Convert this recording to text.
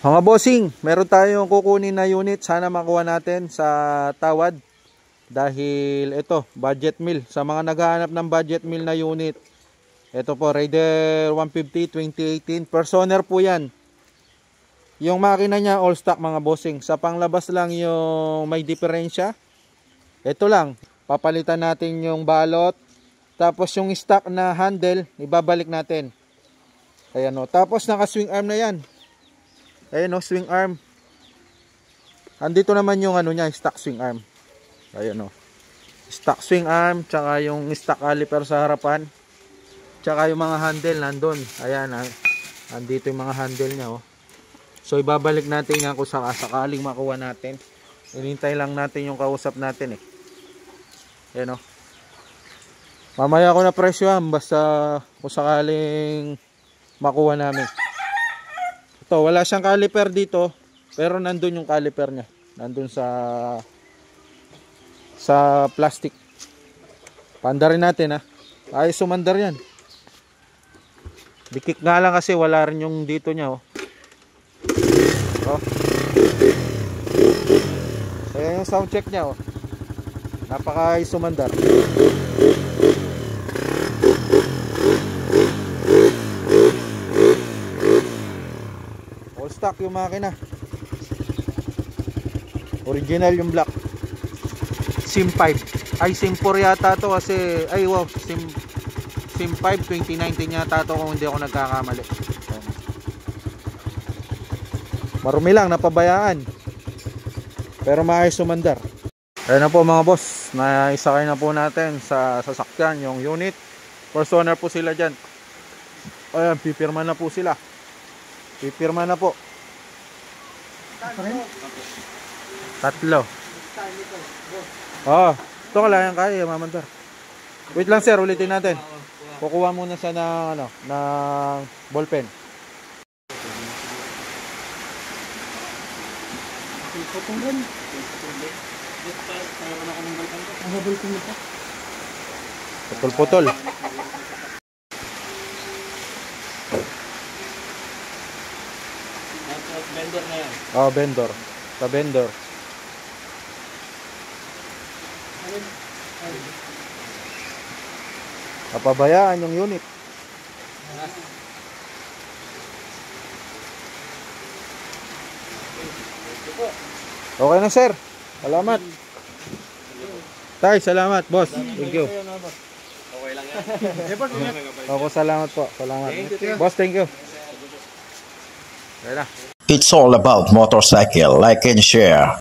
Mga bossing, meron tayong kukunin na unit. Sana makuha natin sa tawad. Dahil ito, budget meal. Sa mga naghahanap ng budget meal na unit. Ito po, Raider 150 2018. Personer po yan. Yung makina niya all stock mga bossing. Sa panglabas lang yung may diferensya. Ito lang, papalitan natin yung balot. Tapos yung stock na handle, ibabalik natin. Ayan o. Tapos naka swing arm na yan. Ayan o, swing arm. Andito naman yung ano niya, stock swing arm. Ayan o. Stock swing arm, tsaka yung stock caliper sa harapan. Tsaka yung mga handle nandun. Ayan, andito yung mga handle niya o. So ibabalik natin yan kung sakaling makuha natin. Inintay lang natin yung kausap natin eh. Ayan o. Mamaya ko na presyohan basta kung sakaling makuha namin. Ito, wala siyang caliper dito. Pero nandun yung caliper niya. Nandun sa plastic. Pandarin natin ha. Ayos sumandar yan. Dikik nga lang kasi wala rin yung dito niya oh. Oh. Ayan yung sound check niya oh. Napaka-ayos sumandar. All stock yung makina. Original yung black. Sim 5. Ay Sim 4 yata to kasi ay wow, Sim 5 2019 yata to kung hindi ako nagkakamali. Marumi lang, napabayaan. Pero maayos sumandar. Ayun na po mga boss, naisakay na po natin sa sasakyan yung unit. First owner po sila dyan. Ayan, pipirma na po sila. Pipirma na po. Tatlo. Oo, ito kalayan kaya mamandar. Wait lang sir, ulitin natin. Kukuha muna siya ng, ng ballpen. Putol-putol. Vendor na yan. Oh, vendor. Sa vendor. Napabayaan yung unit. Okay na sir. Salamat. Tay, salamat boss. Thank you. Okay lang yan. Opo, salamat po. Salamat. Boss, thank you. Okay na. It's all about motorcycle. Like and share.